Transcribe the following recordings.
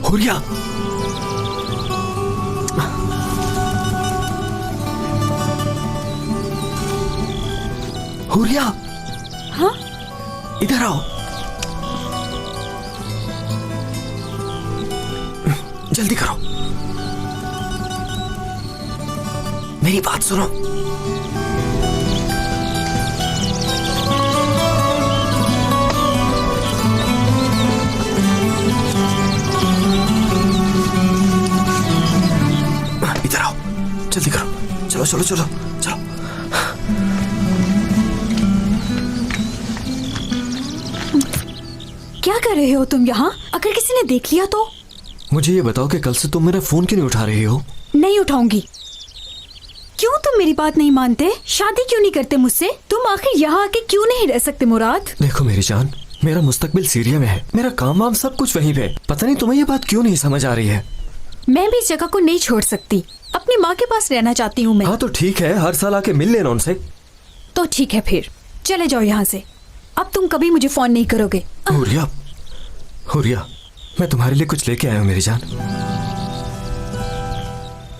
हुरिया, हुरिया, हाँ? इधर आओ। जल्दी करो, मेरी बात सुनो। इधर आओ, जल्दी करो। चलो चलो चलो चलो। क्या कर रहे हो तुम यहाँ? अगर किसी ने देख लिया तो? मुझे ये बताओ कि कल से तुम मेरा फोन क्यों नहीं उठा रही हो? नहीं उठाऊंगी। क्यों तुम मेरी बात नहीं मानते? शादी क्यों नहीं करते मुझसे? तुम आखिर यहाँ आके क्यों नहीं रह सकते मुराद? देखो मेरी जान, मेरा मुस्तकबिल सीरिया में है, मेरा काम वाम सब कुछ वहीं पे। पता नहीं तुम्हें ये बात क्यों नहीं समझ आ रही है। मैं भी इस जगह को नहीं छोड़ सकती। अपनी माँ के पास रहना चाहती हूँ मैं। हाँ तो ठीक है, हर साल आके मिल लेना उनसे। तो ठीक है, फिर चले जाओ यहाँ से। अब तुम कभी मुझे फोन नहीं करोगे। हुरिया, हुरिया, मैं तुम्हारे लिए कुछ लेके आया हूँ मेरी जान।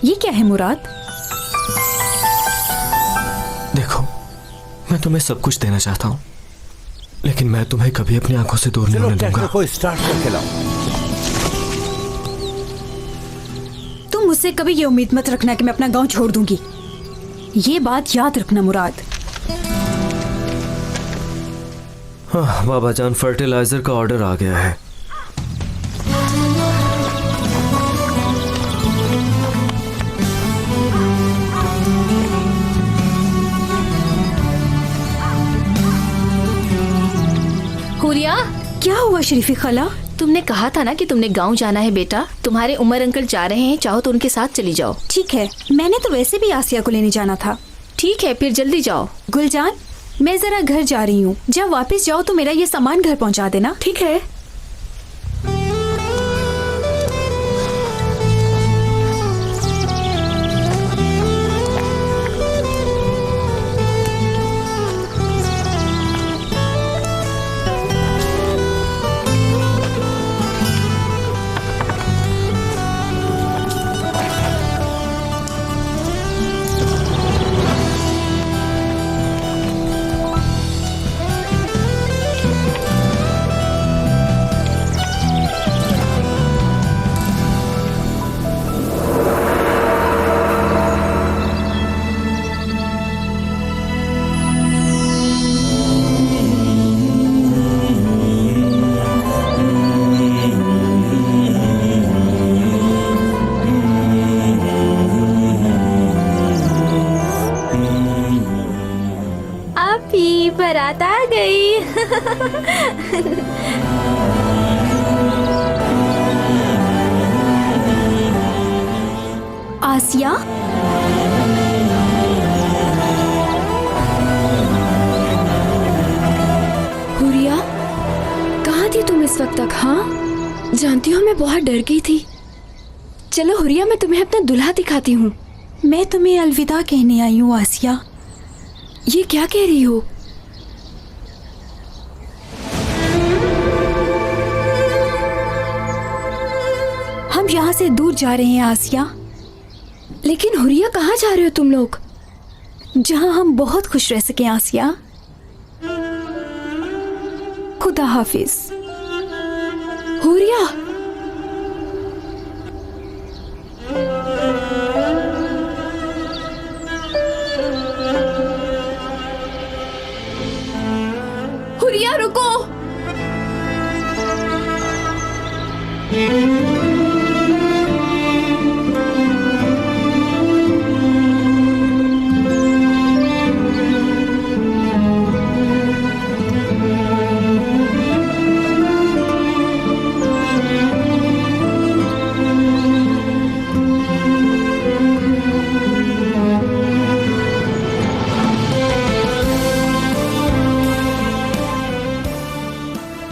ये क्या है मुराद? देखो, मैं तुम्हें सब कुछ देना चाहता हूँ, लेकिन मैं तुम्हें कभी अपनी आंखों से दूर नहीं होने दूंगा। को स्टार्ट करके लाओ। तुम मुझसे कभी ये उम्मीद मत रखना कि मैं अपना गांव छोड़ दूंगी। ये बात याद रखना मुराद। हाँ बाबा जान, फर्टिलाइजर का ऑर्डर आ गया है। हुरिया, क्या हुआ शरीफी खाला? तुमने कहा था ना कि तुमने गांव जाना है बेटा। तुम्हारे उमर अंकल जा रहे हैं, चाहो तो उनके साथ चली जाओ। ठीक है, मैंने तो वैसे भी आसिया को लेने जाना था। ठीक है, फिर जल्दी जाओ। गुलजान, मैं जरा घर जा रही हूँ। जब वापस जाओ तो मेरा ये सामान घर पहुँचा देना। ठीक है। बारात आ गई। आसिया, हुरिया, कहाँ थी तुम इस वक्त तक? हाँ, जानती हो मैं बहुत डर गई थी। चलो हुरिया, मैं तुम्हें अपना दूल्हा दिखाती हूँ। मैं तुम्हें अलविदा कहने आई हूँ आसिया। ये क्या कह रही हो? से दूर जा रहे हैं आसिया, लेकिन हुरिया कहाँ जा रहे हो तुम लोग? जहां हम बहुत खुश रह सके आसिया। खुदा हाफिज। हुरिया, हुरिया रुको।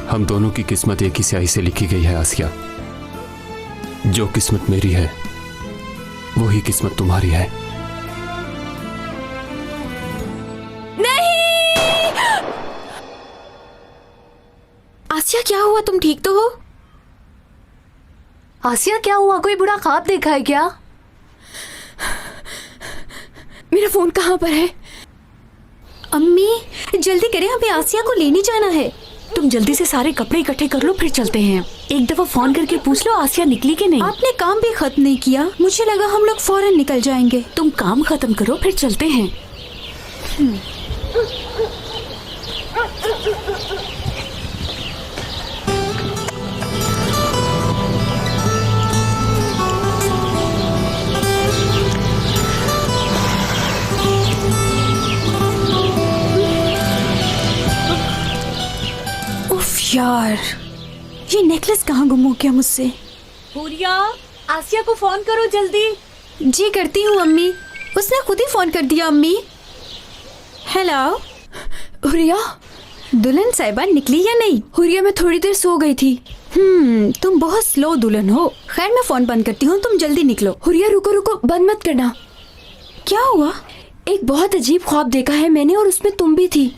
हम दोनों की किस्मत एक ही स्याही से लिखी गई है आसिया। जो किस्मत मेरी है वही किस्मत तुम्हारी है। आसिया क्या हुआ, तुम ठीक तो हो? आसिया क्या हुआ, कोई बुरा ख्वाब देखा है क्या? मेरा फोन कहाँ पर है? अम्मी जल्दी करें, हमें आसिया को लेने जाना है। तुम जल्दी से सारे कपड़े इकट्ठे कर लो, फिर चलते हैं। एक दफा फोन करके पूछ लो आसिया निकली कि नहीं। आपने काम भी खत्म नहीं किया, मुझे लगा हम लोग फौरन निकल जाएंगे। तुम काम खत्म करो फिर चलते हैं। उफ यार, ये नेकलेस कहाँ गुम हो गया मुझसे। हुरिया, आसिया को फोन करो जल्दी। जी करती हूँ अम्मी। उसने खुद ही फोन कर दिया अम्मी। हेलो हुरिया, दुल्हन साहिबा निकली या नहीं? हुरिया मैं थोड़ी देर सो गई थी। तुम बहुत स्लो दुल्हन हो। खैर मैं फोन बंद करती हूँ, तुम जल्दी निकलो। हुरिया रुको रुको, बंद मत करना। क्या हुआ? एक बहुत अजीब ख्वाब देखा है मैंने और उसमें तुम भी थी।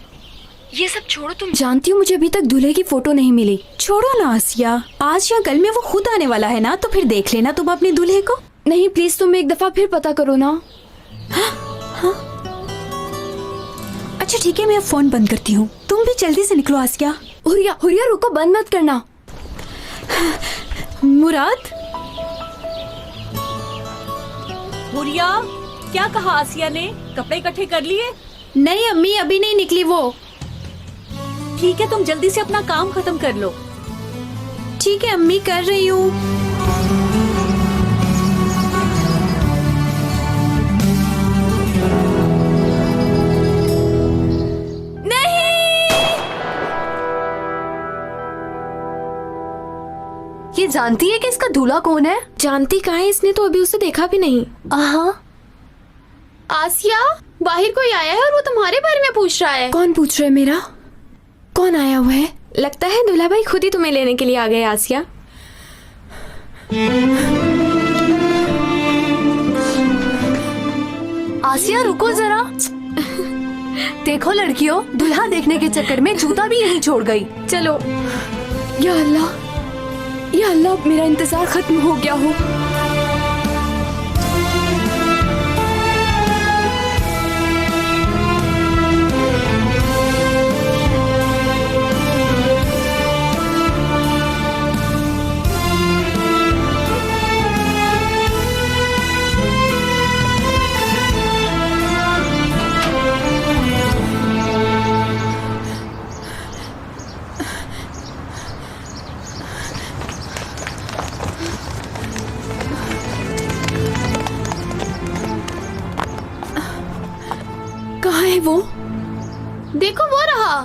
ये सब छोड़ो, तुम जानती हो मुझे अभी तक दूल्हे की फोटो नहीं मिली। छोड़ो ना आसिया, आज या कल में वो खुद आने वाला है ना, तो फिर देख लेना तुम अपने दूल्हे को। नहीं प्लीज, तुम एक दफा फिर पता करो ना। अच्छा ठीक है, मैं अब फोन बंद करती हूँ। तुम भी जल्दी से निकलो आसिया। हुरिया हुरिया रुको, बंद मत करना। मुराद, हुरिया, क्या कहा आसिया ने? कपड़े इकट्ठे कर लिए? नहीं अम्मी, अभी नहीं निकली वो। ठीक है, तुम जल्दी से अपना काम खत्म कर लो। ठीक है अम्मी, कर रही हूँ। ये जानती है कि इसका दूल्हा कौन है? जानती कहाँ है, इसने तो अभी उसे देखा भी नहीं। आसिया, बाहर कोई आया है और वो तुम्हारे बारे में पूछ रहा है। कौन पूछ रहा है मेरा? कौन आया हुआ है? लगता है दूल्हा भाई खुद ही तुम्हें लेने के लिए आ गए। आसिया, आसिया रुको जरा। देखो लड़कियों, दूल्हा देखने के चक्कर में जूता भी यहीं छोड़ गई। चलो। या अल्लाह, या अल्लाह, अब मेरा इंतजार खत्म हो गया हो। कहाँ है वो? देखो वो रहा।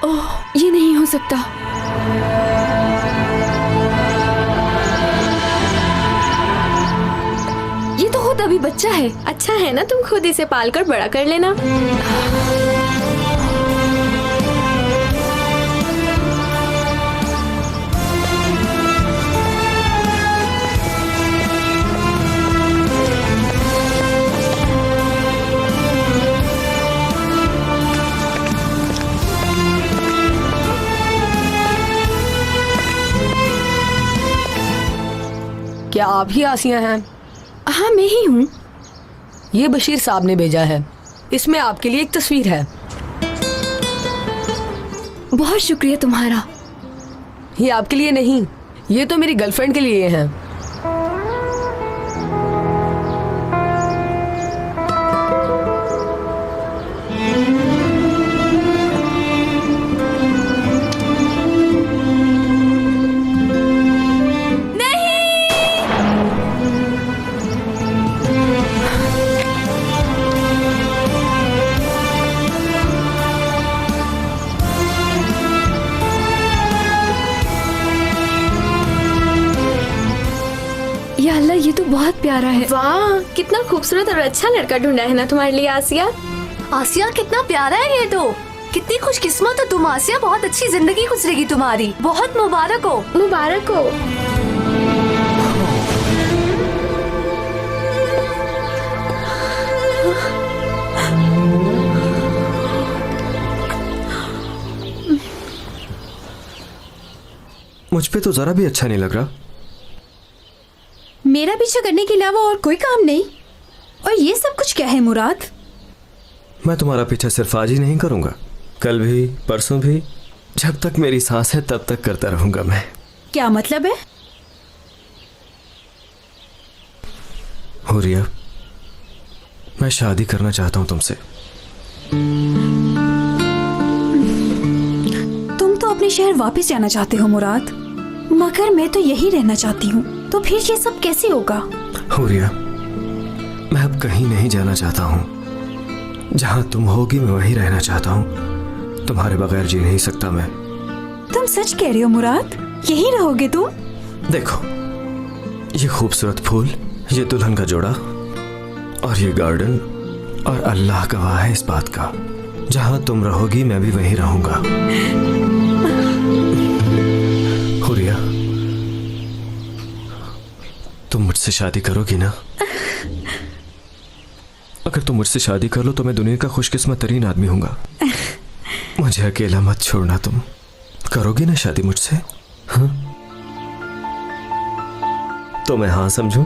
ओह, ये नहीं हो सकता। ये तो खुद अभी बच्चा है। अच्छा है ना, तुम खुद इसे पाल कर बड़ा कर लेना। आप ही आसिया हैं? हाँ मैं ही हूँ। ये बशीर साहब ने भेजा है, इसमें आपके लिए एक तस्वीर है। बहुत शुक्रिया तुम्हारा। ये आपके लिए नहीं, ये तो मेरी गर्लफ्रेंड के लिए है। या अल्लाह, ये तो बहुत प्यारा है। वाह, कितना खूबसूरत और अच्छा लड़का ढूंढा है ना तुम्हारे लिए आसिया। आसिया कितना प्यारा है ये तो। कितनी खुशकिस्मत हो तुम आसिया, बहुत अच्छी जिंदगी गुजरेगी तुम्हारी। बहुत मुबारक हो। मुबारक हो। मुझ पे तो जरा भी अच्छा नहीं लग रहा। मेरा पीछा करने के अलावा और कोई काम नहीं। और ये सब कुछ क्या है मुराद? मैं तुम्हारा पीछा सिर्फ आज ही नहीं करूंगा, कल भी, परसों भी, जब तक मेरी सांस है तब तक करता रहूंगा मैं। क्या मतलब है? हुरिया, मैं शादी करना चाहता हूं तुमसे। तुम तो अपने शहर वापस जाना चाहते हो मुराद, मगर मैं तो यही रहना चाहती हूँ। तो फिर ये सब कैसे होगा? हुरिया, मैं अब कहीं नहीं जाना चाहता हूँ। जहां तुम होगी मैं वहीं रहना चाहता हूँ। तुम्हारे बगैर जी नहीं सकता मैं। तुम सच कह रहे हो मुराद? यहीं रहोगे तुम? देखो, ये खूबसूरत फूल, ये दुल्हन का जोड़ा और ये गार्डन, और अल्लाह गवाह है इस बात का, जहां तुम रहोगी मैं भी वहीं रहूंगा। हुरिया, तुम मुझसे शादी करोगी ना? अगर तुम मुझसे शादी कर लो तो मैं दुनिया का खुशकिस्मत तरीन आदमी हूंगा। मुझे अकेला मत छोड़ना। तुम करोगी ना शादी मुझसे? हाँ? तो मैं हाँ समझूं?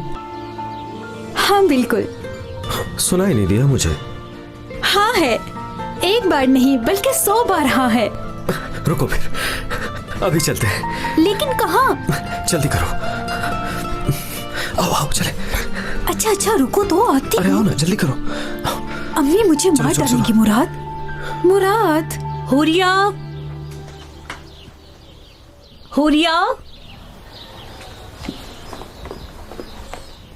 हाँ बिल्कुल। सुनाई नहीं दिया मुझे? हाँ है, एक बार नहीं बल्कि 100 बार हाँ है। रुको फिर, अभी चलते हैं। लेकिन कहाँ? जल्दी करो। आओ आओ चले। अच्छा रुको तो आती अरे आओ ना, जल्दी करो। अम्मी मुझे मार चलो, डालेंगी। मुराद, मुराद। हुरिया, हुरिया।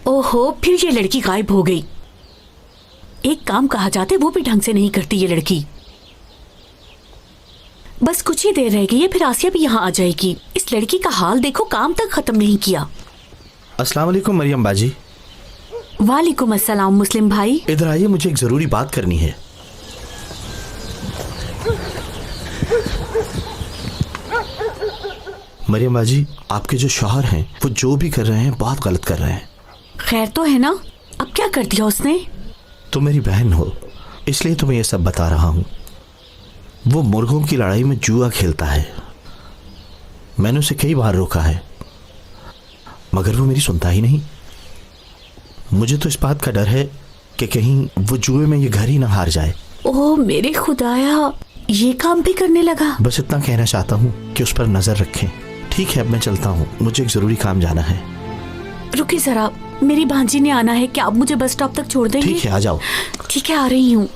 ओहो, फिर ये लड़की गायब हो गई। एक काम कहा जाते वो भी ढंग से नहीं करती ये लड़की। बस कुछ ही देर रह गई है, फिर आसिया भी यहाँ आ जाएगी। इस लड़की का हाल देखो, काम तक खत्म नहीं किया। अस्सलाम वालेकुम मरियम बाजी। वालेकुम अस्सलाम मुस्लिम भाई। इधर आइए, मुझे एक जरूरी बात करनी है। मरियम बाजी, आपके जो शौहर हैं वो जो भी कर रहे हैं बहुत गलत कर रहे हैं। खैर तो है ना? अब क्या कर दिया उसने? तुम मेरी बहन हो, इसलिए तुम्हें यह सब बता रहा हूँ। वो मुर्गों की लड़ाई में जुआ खेलता है। मैंने उसे कई बार रोका है, मगर वो मेरी सुनता ही नहीं। मुझे तो इस बात का डर है कि कहीं वो जुए में ये घर ही ना हार जाए। ओह मेरे खुदाया, ये काम भी करने लगा। बस इतना कहना चाहता हूँ कि उस पर नजर रखें। ठीक है, अब मैं चलता हूँ, मुझे एक जरूरी काम जाना है। रुकिए जरा, मेरी भांजी ने आना है। क्या आप मुझे बस स्टॉप तक छोड़ देंगे? ठीक है, आ जाओ। ठीक है, आ रही हूँ।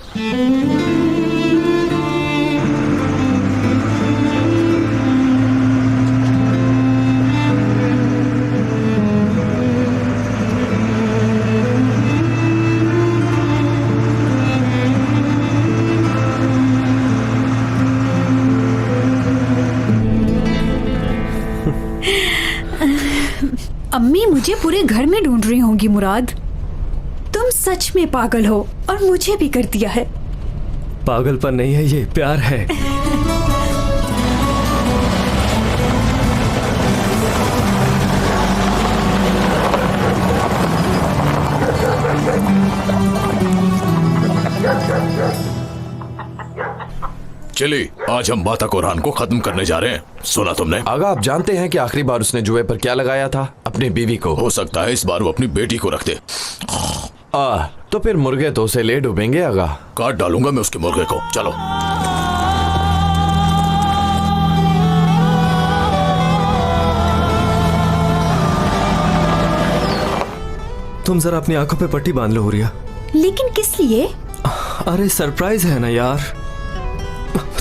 अम्मी मुझे पूरे घर में ढूंढ रही होंगी। मुराद, तुम सच में पागल हो और मुझे भी कर दिया है। पागलपन नहीं है, ये प्यार है। चली, आज हम बाता कुरान को खत्म करने जा रहे हैं। सुना तुमने? आगा, आप जानते हैं कि आखिरी बार उसने जुए पर क्या लगाया था? अपने अपनी बीवी को। हो सकता है इस बार वो अपनी बेटी को रख दे। तो फिर मुर्गे तो उसे ले डूबेंगे आगा। काट डालूंगा मैं उसके मुर्गे को। चलो। तुम जरा अपनी आंखों पे पट्टी बांध लो हुरिया। लेकिन किस लिए? अरे सरप्राइज है ना यार।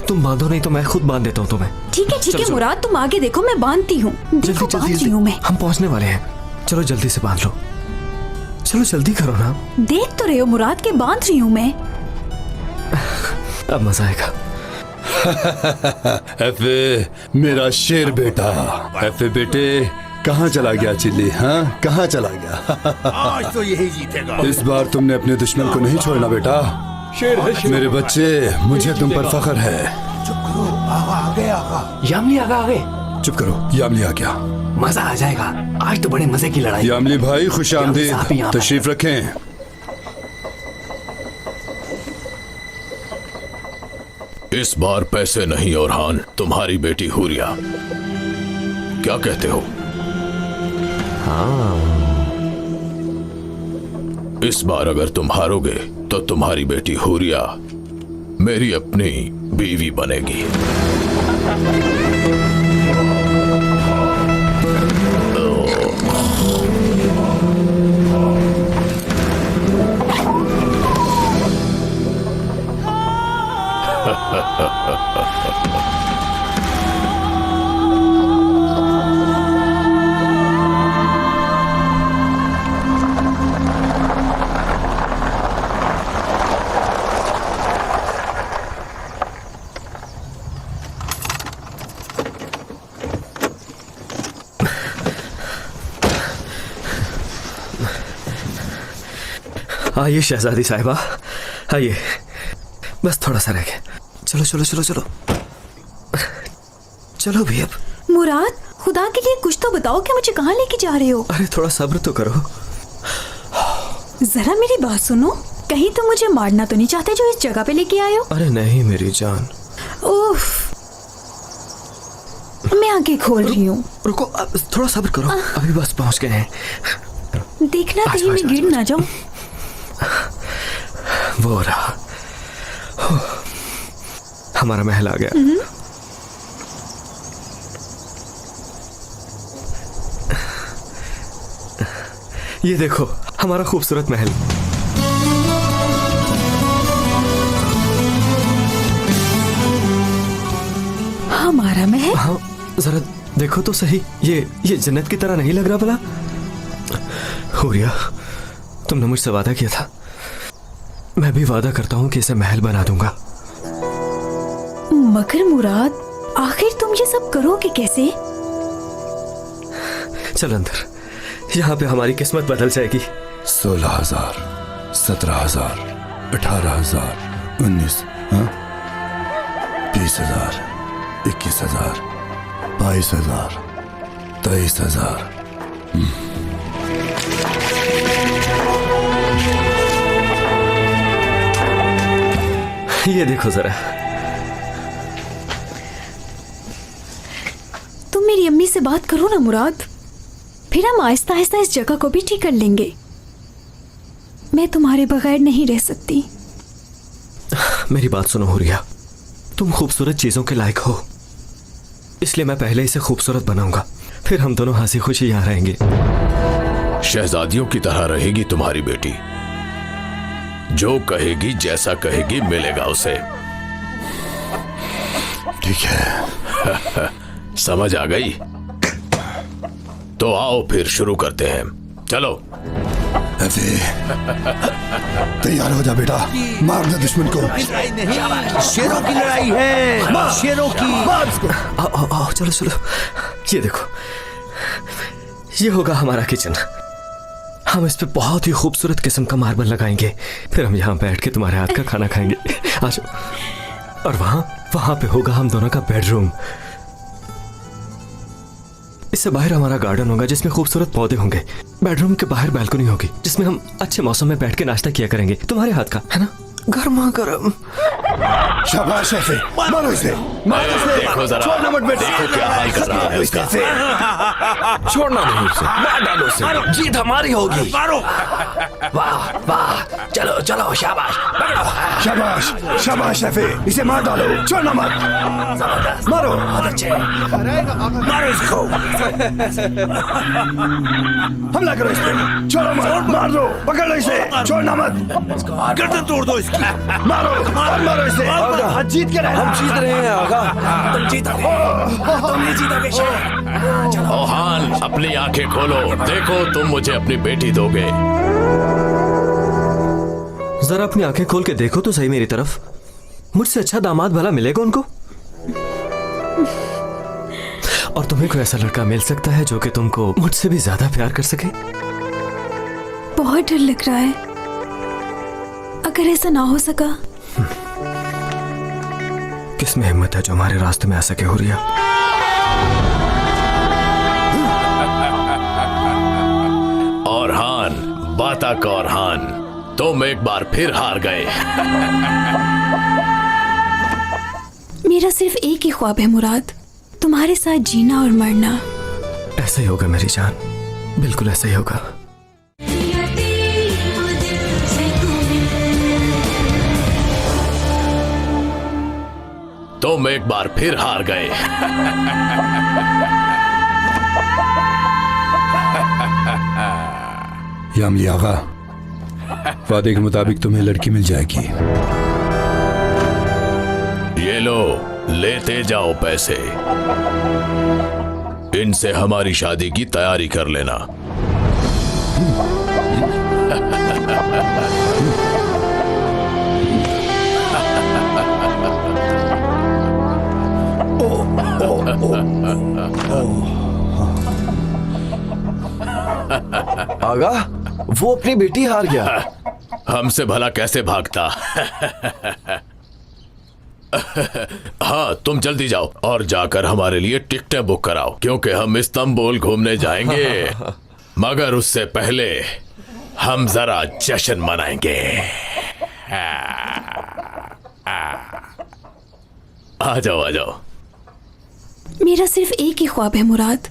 तुम बांधो नहीं तो मैं खुद बांध देता हूँ तुम्हें। ठीक है चलो, मुराद, तुम आगे देखो, मैं बांधती हूँ। देखो बांध रही हूँ मैं। हम पहुंचने वाले हैं। चलो जल्दी से बांध लो। चलो जल्दी करो ना। देख तो रहे हो मुराद के बांध रही हूँ मैं। अब मजा आएगा। एफे मेरा शेर बेटा। एफे बेटे कहाँ चला गया चिल्ली? हाँ कहाँ चला गया? आज तो यही जीतेगा। इस बार तुमने अपने दुश्मन को नहीं छोड़ना बेटा। शेर है शेर। मेरे बच्चे, मुझे तुम पर फख्र है। चुप करो। आगे आगे। यामली आगे। चुप करो। यामली आ गया। मजा आ जाएगा। आज तो बड़े मजे की लड़ाई। यामली भाई खुश आमदीद। तशरीफ रखें। इस बार पैसे नहीं ओरहान, तुम्हारी बेटी हुरिया। क्या कहते हो? इस बार अगर तुम हारोगे तो तुम्हारी बेटी हुरिया मेरी अपनी बीवी बनेगी। आइए शहजादी साहिबा, आइए। बस थोड़ा सा रह गया। चलो चलो चलो चलो चलो भी अब। मुराद, खुदा के लिए कुछ तो बताओ कि मुझे कहाँ लेके जा रहे हो? अरे थोड़ा सब्र तो करो। जरा मेरी बात सुनो, कहीं तुम मुझे मारना तो नहीं चाहते जो इस जगह पे लेके आए हो? अरे नहीं मेरी जान। उफ, मैं आगे खोल रही हूँ। रुको, थोड़ा सब्र करो। अभी बस पहुंच गए हैं। देखना कहीं मैं गिर ना जाऊं। वो रहा, हमारा महल आ गया। ये देखो हमारा खूबसूरत महल। हमारा महल? हाँ, जरा देखो तो सही। ये जन्नत की तरह नहीं लग रहा भला? हुरिया, तुमने मुझसे वादा किया था। मैं भी वादा करता हूँ कि इसे महल बना दूंगा। मगर मुराद, आखिर तुम ये सब करोगे कैसे? चल अंदर, यहाँ पे हमारी किस्मत बदल जाएगी। 16,000, 17,000, 18,000, 19, 20,000, 21,000, 22,000, 23,000। ये देखो जरा। तुम मेरी अम्मी से बात करो ना मुराद, फिर हम आहिस्ता आहिस्ता इस जगह को भी ठीक कर लेंगे। मैं तुम्हारे बगैर नहीं रह सकती। मेरी बात सुनो हुरिया, तुम खूबसूरत चीजों के लायक हो, इसलिए मैं पहले इसे खूबसूरत बनाऊंगा, फिर हम दोनों हंसी खुशी यहाँ रहेंगे। शहजादियों की तरह रहेगी तुम्हारी बेटी। जो कहेगी, जैसा कहेगी, मिलेगा उसे। ठीक है। समझ आ गई? तो आओ फिर शुरू करते हैं। चलो। तैयार हो जा बेटा, मार दे दुश्मन को। शेरों की लड़ाई है, शेरों की। आओ आओ आओ, चलो चलो। ये देखो, ये होगा हमारा किचन। हम इस पे बहुत ही खूबसूरत किस्म का मार्बल लगाएंगे, फिर हम यहाँ बैठ के तुम्हारे हाथ का खाना खाएंगे। आ जाओ। और वहां पे होगा हम दोनों का बेडरूम। इससे बाहर हमारा गार्डन होगा जिसमें खूबसूरत पौधे होंगे। बेडरूम के बाहर बालकनी होगी जिसमें हम अच्छे मौसम में बैठ के नाश्ता किया करेंगे, तुम्हारे हाथ का, है ना? गर्मा गर्म। शाबाश ऐफे, मारो इसे, मारो इसे। देखो जरा, छोड़ना मत बेटे। देखो क्या हाल कर रहा है उसका। छोड़ना नहीं उसे, मार डालो उसे, जीत हमारी होगी। मारो। वाह वाह, चलो चलो, शाबाश पकड़ो। शाबाश, शाबाश ऐफे, इसे मार डालो, छोड़ना मत। मारो, बहुत अच्छे। मारो इसको। हमला करो इस पे, छोड़ो मत, मार दो, पकड़ लो इसे, छोड़ना मत। गर्दन तोड़ दो इसकी। मारो, मारो इसे। जीत के रहना। हम जीत रहे हैं आगा, तुम जीतोगे, तुम ही जीतोगे शायद। ओहान, अपनी आंखें खोलो, देखो तुम मुझे अपनी बेटी दोगे। जरा अपनी आंखें खोल के देखो तो सही मेरी तरफ। मुझसे अच्छा दामाद भला मिलेगा उनको? और तुम्हें कोई ऐसा लड़का मिल सकता है जो कि तुमको मुझसे भी ज्यादा प्यार कर सके? बहुत डर लग रहा है। अगर ऐसा ना हो सका। किसमें हिम्मत है जो हमारे रास्ते में आ सके हुरिया? औरहान, बातक औरहान, तुम एक बार फिर हार गए। मेरा सिर्फ एक ही ख्वाब है मुराद, तुम्हारे साथ जीना और मरना। ऐसा ही होगा मेरी जान, बिल्कुल ऐसा ही होगा। तुम एक बार फिर हार गए। यामली आगा, वादे के मुताबिक तुम्हें लड़की मिल जाएगी। ये लो, लेते जाओ पैसे, इनसे हमारी शादी की तैयारी कर लेना। आगा, वो अपनी बेटी हार गया। हमसे भला कैसे भागता। हाँ, तुम जल्दी जाओ और जाकर हमारे लिए टिकटें बुक कराओ, क्योंकि हम इस्तांबुल घूमने जाएंगे। मगर उससे पहले हम जरा जश्न मनाएंगे। आ जाओ, आ जाओ। मेरा सिर्फ एक ही ख्वाब है मुराद,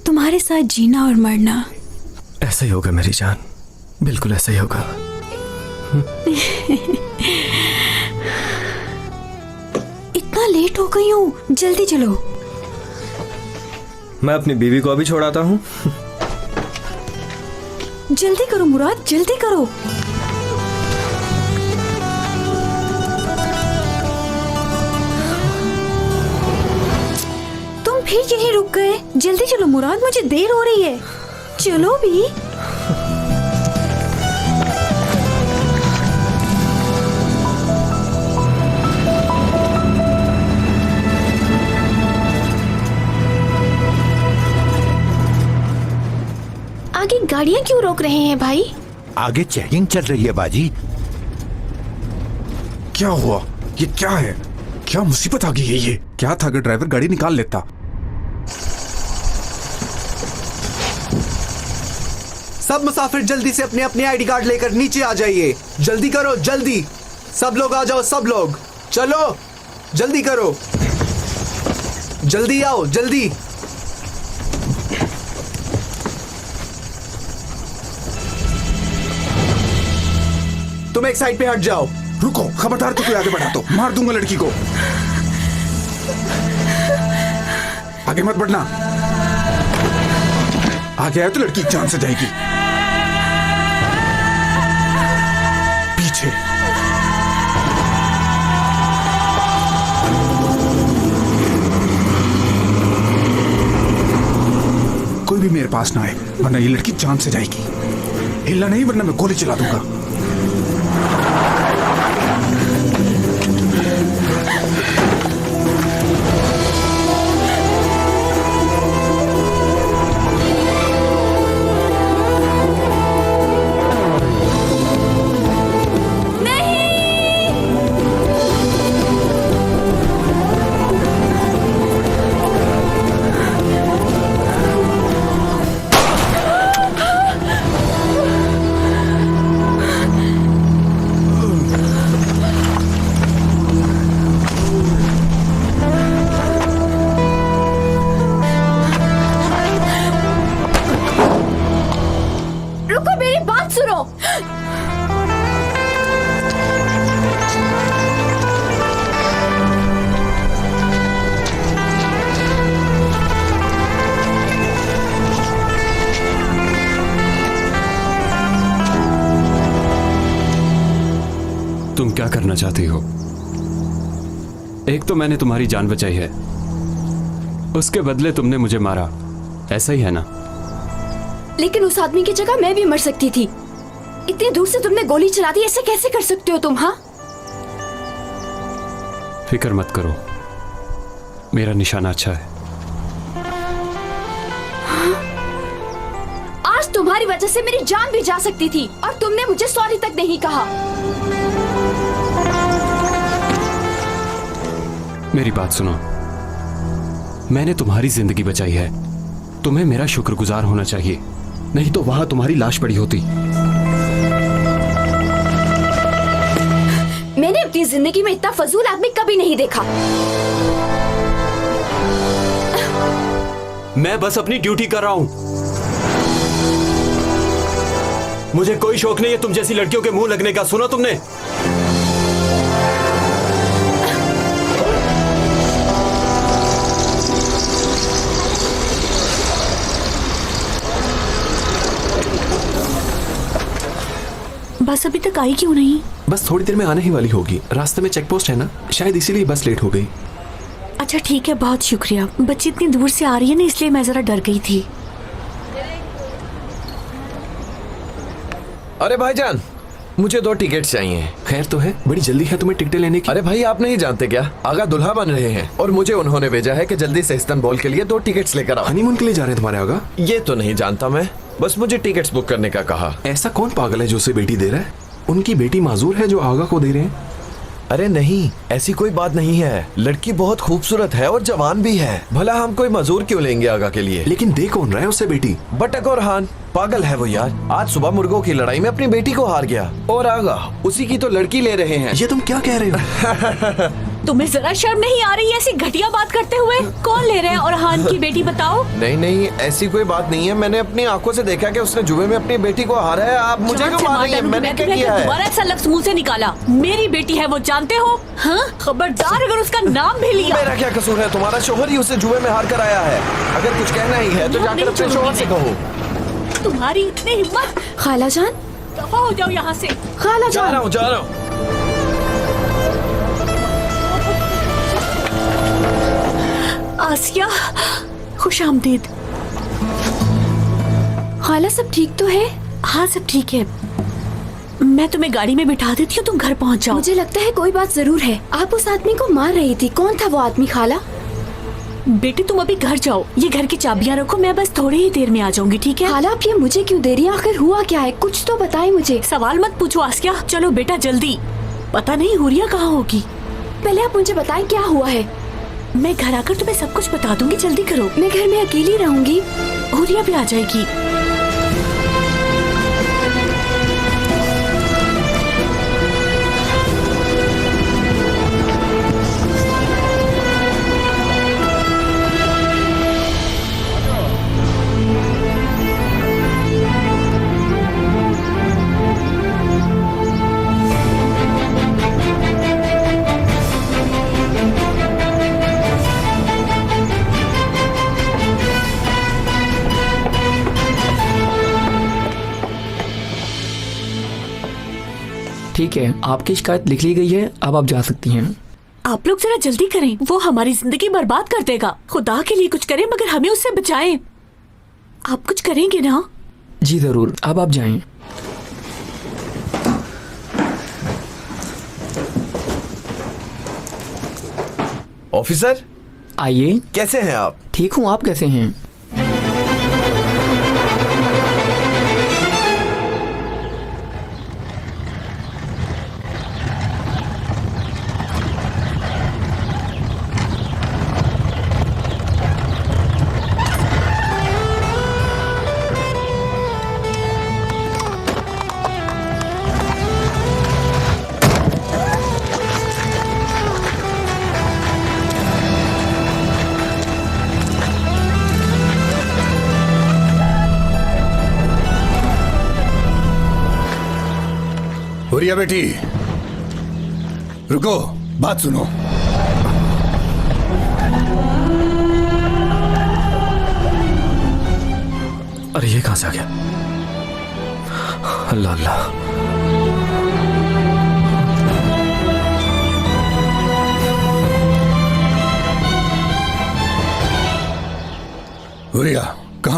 तुम्हारे साथ जीना और मरना। ऐसा ही होगा मेरी जान, बिल्कुल ऐसा ही होगा। इतना लेट हो गई हूँ, जल्दी चलो। मैं अपनी बीवी को अभी छोड़ाता हूँ। जल्दी करो मुराद, जल्दी करो। तुम फिर यहीं रुक गए। जल्दी चलो मुराद, मुझे देर हो रही है। चलो भी। आगे गाड़ियां क्यों रोक रहे हैं भाई? आगे चेकिंग चल रही है बाजी। क्या हुआ? ये क्या है? क्या मुसीबत आ गई है? ये क्या था? अगर ड्राइवर गाड़ी निकाल लेता। सब मुसाफिर जल्दी से अपने अपने आईडी कार्ड लेकर नीचे आ जाइए। जल्दी करो, जल्दी। सब लोग आ जाओ, सब लोग चलो, जल्दी करो, जल्दी आओ, जल्दी। तुम एक साइड पे हट जाओ। रुको, खबरदार तो कोई आगे बढ़ा तो मार दूंगा लड़की को। आगे मत बढ़ना, आगे आए तो लड़की जान से जाएगी। पीछे। कोई भी मेरे पास ना आए, वरना ये लड़की जान से जाएगी। हिलना नहीं, वरना मैं गोली चला दूंगा। तुम क्या करना चाहती हो? एक तो मैंने तुम्हारी जान बचाई है, उसके बदले तुमने मुझे मारा, ऐसा ही है ना? लेकिन उस आदमी की जगह मैं भी मर सकती थी। इतनी दूर से तुमने गोली चला दी, ऐसे कैसे कर सकते हो तुम? हाँ, फिक्र मत करो, मेरा निशाना अच्छा है। आज तुम्हारी वजह से मेरी जान भी जा सकती थी और तुमने मुझे सॉरी तक नहीं कहा। मेरी बात सुनो, मैंने तुम्हारी जिंदगी बचाई है, तुम्हें मेरा शुक्रगुजार होना चाहिए, नहीं तो वहां तुम्हारी लाश पड़ी होती। मैंने अपनी जिंदगी में इतना फजूल आदमी कभी नहीं देखा। मैं बस अपनी ड्यूटी कर रहा हूं। मुझे कोई शौक नहीं है तुम जैसी लड़कियों के मुंह लगने का, सुना तुमने? बस अभी तक आई क्यों नहीं? बस थोड़ी देर में आने ही वाली होगी, रास्ते में चेक पोस्ट है ना, शायद इसीलिए बस लेट हो गई। अच्छा ठीक है, बहुत शुक्रिया। बच्ची इतनी दूर से आ रही है ना, इसलिए मैं जरा डर गई थी। अरे भाईजान, मुझे 2 टिकट चाहिए। खैर तो है, बड़ी जल्दी है तुम्हें टिकटें लेने की? अरे भाई, आप नहीं जानते क्या, आगा दुल्हा बन रहे हैं और मुझे उन्होंने भेजा है कि जल्दी से इस्तांबुल के लिए 2 टिकट्स लेकर आओ। हनीमून के लिए जा रहे हैं तुम्हारे आगा? ये तो नहीं जानता मैं, बस मुझे टिकट्स बुक करने का कहा। ऐसा कौन पागल है जो उसे बेटी दे रहा है? उनकी बेटी माजूर है जो आगा को दे रहे हैं। अरे नहीं, ऐसी कोई बात नहीं है, लड़की बहुत खूबसूरत है और जवान भी है। भला हम कोई मजूर क्यों लेंगे आगा के लिए? लेकिन दे कौन रहा है उसे बेटी? बटक और हान, पागल है वो यार। आज सुबह मुर्गों की लड़ाई में अपनी बेटी को हार गया और आगा उसी की तो लड़की ले रहे हैं। ये तुम क्या कह रहे हो? तुम्हें जरा शर्म नहीं आ रही ऐसी घटिया बात करते हुए? कौन ले रहे हैं और हान की बेटी बताओ? नहीं नहीं, ऐसी कोई बात नहीं है, मैंने अपनी आंखों से देखा कि उसने जुए में अपनी बेटी को हारा है। आप मुझे क्यों मार रही हैं? मैंने क्या किया है? दोबारा ऐसा लफ्ज़ मुंह से निकाला। मेरी बेटी है वो, जानते हो? हाँ, खबरदार अगर उसका नाम भी लिया। मेरा क्या कसूर है? तुम्हारा शोहर ही उसे जुए में हार कर आया है। अगर कुछ कहना ही है तो जाकर अपने शोहर से कहो। तुम्हारी इतनी हिम्मत? खाला जान, दफा हो जाओ यहाँ से। खाला जान, जा रहा हूँ। आसिया, खुश आमदीद। खाला सब ठीक तो है? हाँ सब ठीक है, मैं तुम्हें गाड़ी में बिठा देती हूँ, तुम घर पहुँच जाओ। मुझे लगता है कोई बात जरूर है। आप उस आदमी को मार रही थी, कौन था वो आदमी खाला? बेटी तुम अभी घर जाओ, ये घर की चाबियां रखो, मैं बस थोड़ी ही देर में आ जाऊंगी, ठीक है? खाला आप ये मुझे क्यों दे रही हैं? आखिर हुआ क्या है, कुछ तो बताएं मुझे। सवाल मत पूछो आसिया, चलो बेटा जल्दी। पता नहीं हुरिया कहाँ होगी। पहले आप मुझे बताएं क्या हुआ है। मैं घर आकर तुम्हें सब कुछ बता दूंगी, जल्दी करो। मैं घर में अकेली रहूंगी। हुरिया भी आ जाएगी। ठीक है, आपकी शिकायत लिख ली गई है, अब आप जा सकती हैं। आप लोग जरा जल्दी करें, वो हमारी जिंदगी बर्बाद कर देगा। खुदा के लिए कुछ करें, मगर हमें उससे बचाएं। आप कुछ करेंगे ना? जी जरूर, अब आप जाएं। ऑफिसर आइए। कैसे हैं आप? ठीक हूँ, आप कैसे हैं? हुरिया बेटी, रुको, बात सुनो। अरे ये कहां से आ गया? अल्लाह अल्लाह।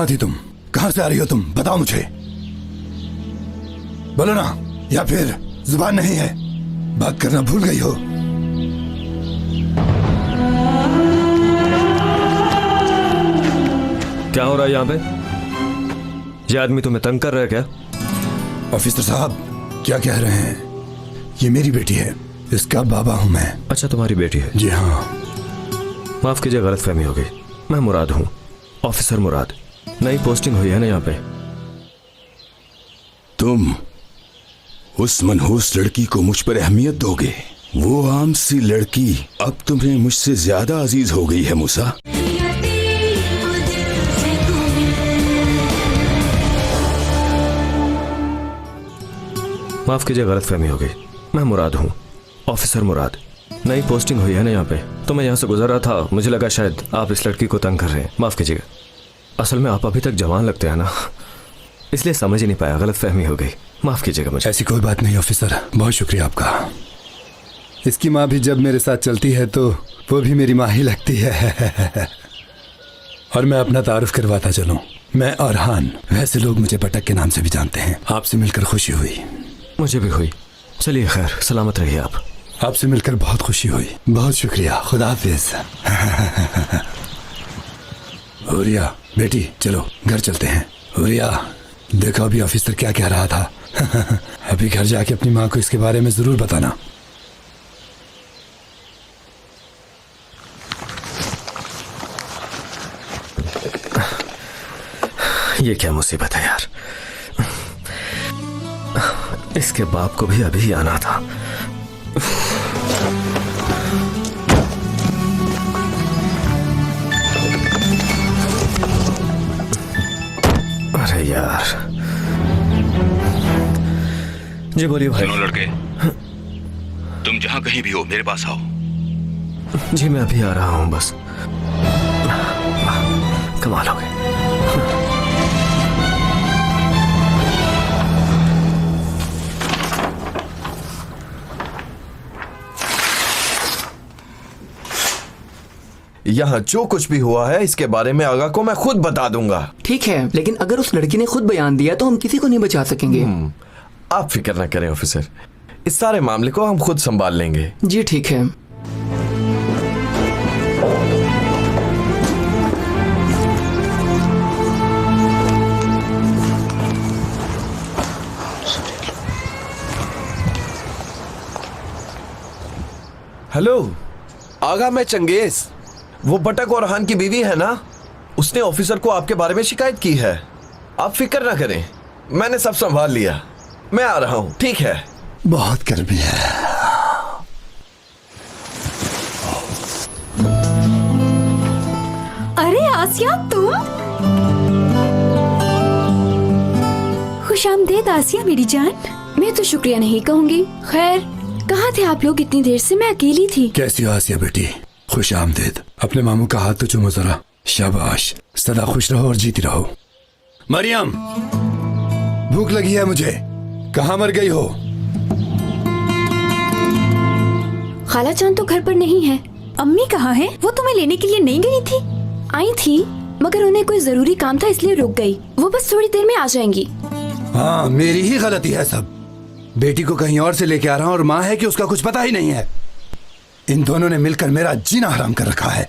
थी तुम? कहां से आ रही हो तुम? बताओ मुझे, बोलो ना, या फिर जुबान नहीं है, बात करना भूल गई हो? क्या हो रहा है यहाँ पे? ये आदमी तुम्हें तंग कर रहा है क्या? ऑफिसर साहब क्या कह रहे हैं? ये मेरी बेटी है, इसका बाबा हूं मैं। अच्छा, तुम्हारी बेटी है? जी हाँ। माफ कीजिए, गलतफहमी हो गई। मैं मुराद हूँ, ऑफिसर मुराद। नई पोस्टिंग हुई है ना यहाँ पे। तुम उस मनहूस लड़की को मुझ पर अहमियत दोगे? वो आम सी लड़की अब तुम्हें मुझसे ज्यादा अजीज हो गई है मूसा। माफ कीजिए, गलतफहमी हो गई। मैं मुराद हूँ, ऑफिसर मुराद। नई पोस्टिंग हुई है ना यहाँ पे, तो मैं यहाँ से गुजर रहा था, मुझे लगा शायद आप इस लड़की को तंग कर रहे हैं। माफ कीजिएगा, असल में आप अभी तक जवान लगते हैं ना, इसलिए समझ ही नहीं पाया, गलतफहमी हो गई। माफ कीजिएगा मुझे। ऐसी कोई बात नहीं ऑफिसर, बहुत शुक्रिया आपका। इसकी माँ भी जब मेरे साथ चलती है तो वो भी मेरी माँ ही लगती है। और मैं अपना तारुफ करवाता चलूं, मैं अरहान, वैसे लोग मुझे पटक के नाम से भी जानते हैं। आपसे मिलकर खुशी हुई। मुझे भी हुई। चलिए खैर, सलामत रहिए आप। आपसे मिलकर बहुत खुशी हुई। बहुत शुक्रिया, खुदा हाफिज। हुरिया बेटी, चलो घर चलते हैं। हुरिया देखो अभी ऑफिसर क्या कह रहा था। अभी घर जाके अपनी माँ को इसके बारे में जरूर बताना। ये क्या मुसीबत है यार, इसके बाप को भी अभी आना था। अरे यार। जी बोलिए भाई। सुनो लड़के, तुम जहां कहीं भी हो मेरे पास आओ। जी मैं अभी आ रहा हूं बस। कमाल हो गए। यहाँ जो कुछ भी हुआ है इसके बारे में आगा को मैं खुद बता दूंगा। ठीक है, लेकिन अगर उस लड़की ने खुद बयान दिया तो हम किसी को नहीं बचा सकेंगे। आप फिक्र ना करें ऑफिसर, इस सारे मामले को हम खुद संभाल लेंगे। जी ठीक है। हेलो आगा, मैं चंगेज, वो बटक और हान की बीवी है ना, उसने ऑफिसर को आपके बारे में शिकायत की है। आप फिक्र ना करें, मैंने सब संभाल लिया। मैं आ रहा हूं, ठीक है? बहुत गर्मी है। अरे आसिया, तुम? खुशामदीद आसिया मेरी जान। मैं तो शुक्रिया नहीं कहूंगी। खैर, कहाँ थे आप लोग इतनी देर से? मैं अकेली थी। कैसी हो आसिया बेटी? खुश आमदीद। अपने मामू का हाथ तो चूमो जरा। शाबाश, सदा खुश रहो और जीती रहो। मरियम, भूख लगी है मुझे, कहाँ मर गई हो? खाला चांद तो घर पर नहीं है। अम्मी कहाँ है? वो तुम्हें लेने के लिए नहीं गई थी? आई थी, मगर उन्हें कोई जरूरी काम था इसलिए रुक गई। वो बस थोड़ी देर में आ जाएंगी। हाँ, मेरी ही गलती है सब। बेटी को कहीं और से लेके आ रहा हूँ और माँ है कि उसका कुछ पता ही नहीं है। इन दोनों ने मिलकर मेरा जीना हराम कर रखा है।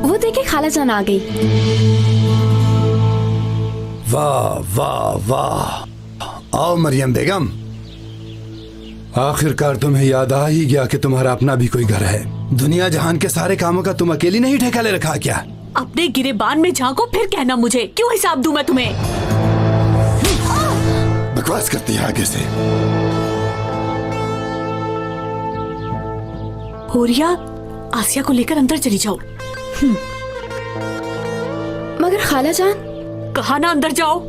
वो देखे खाला जान आ गई। वाह वाह वाह। आओ मरियम बेगम, आखिरकार तुम्हें याद आ ही गया कि तुम्हारा अपना भी कोई घर है। दुनिया जहान के सारे कामों का तुम अकेली नहीं ठेका ले रखा क्या? अपने गिरेबान में झांको, फिर कहना मुझे। क्यों हिसाब दूं मैं तुम्हें? बकवास करती है आगे से। होरिया, आसिया को लेकर अंदर चली जाओ। मगर खाला जान, कहा ना अंदर जाओ।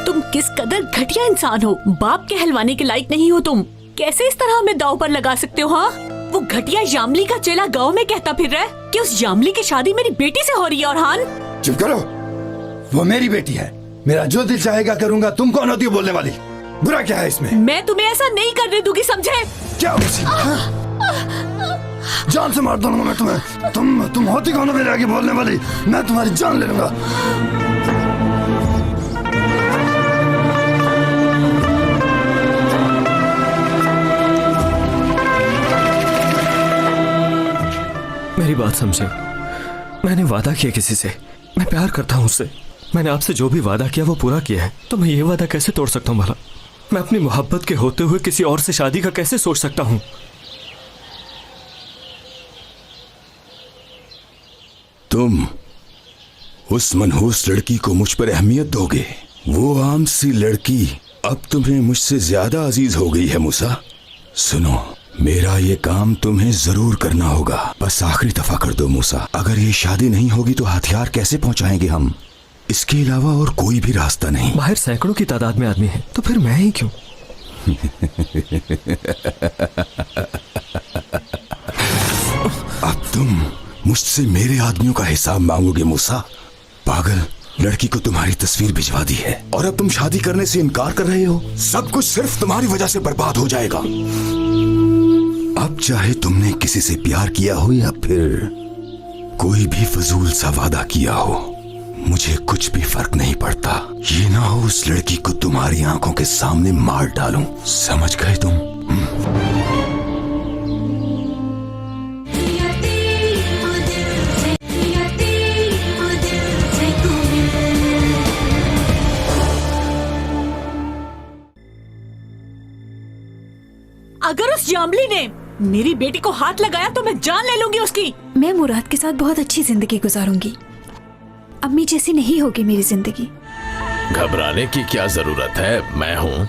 तुम किस कदर घटिया इंसान हो। बाप के हलवाने के लायक नहीं हो तुम। कैसे इस तरह हमें दांव पर लगा सकते हो? हाँ, वो घटिया यामली का चेला गांव में कहता फिर रहा है कि उस यामली की शादी मेरी बेटी से हो रही है। और हान, चुप करो, वो मेरी बेटी है। मेरा जो दिल चाहेगा करूंगा। तुम कौन होती हो बोलने वाली? बुरा क्या है इसमें? मैं तुम्हें ऐसा नहीं करने दूंगी, समझे? क्या हो किसी जान से मार दूंगा मैं तुम्हें। तुम होती कौन हो मेरे आगे बोलने वाली? मैं तुम्हारी जान ले लूंगा। मेरी बात समझे। मैंने वादा किया किसी से, मैं प्यार करता हूं उससे। मैंने आपसे जो भी वादा किया वो पूरा किया है, तो मैं ये वादा कैसे तोड़ सकता हूं भला? मैं अपनी मोहब्बत के होते हुए किसी और से शादी का कैसे सोच सकता हूं? तुम उस मनहूस लड़की को मुझ पर अहमियत दोगे? वो आम सी लड़की अब तुम्हें मुझसे ज्यादा अजीज हो गई है मूसा। सुनो, मेरा ये काम तुम्हें जरूर करना होगा। बस आखिरी दफा कर दो मूसा। अगर ये शादी नहीं होगी तो हथियार कैसे पहुंचाएंगे हम? इसके अलावा और कोई भी रास्ता नहीं। बाहर सैकड़ों की तादाद में आदमी है, तो फिर मैं ही क्यों? अब तुम मुझसे मेरे आदमियों का हिसाब मांगोगे मूसा? पागल, लड़की को तुम्हारी तस्वीर भिजवा दी है और अब तुम शादी करने से इनकार कर रहे हो। सब कुछ सिर्फ तुम्हारी वजह से बर्बाद हो जाएगा। अब चाहे तुमने किसी से प्यार किया हो या फिर कोई भी फजूल सा वादा किया हो, मुझे कुछ भी फर्क नहीं पड़ता। ये ना हो उस लड़की को तुम्हारी आंखों के सामने मार डालूं। समझ गए तुम? अगर उस जामली ने मेरी बेटी को हाथ लगाया तो मैं जान ले लूंगी उसकी। मैं मुराद के साथ बहुत अच्छी जिंदगी गुजारूंगी। अम्मी जैसी नहीं होगी मेरी जिंदगी। घबराने की क्या जरूरत है? मैं हूँ।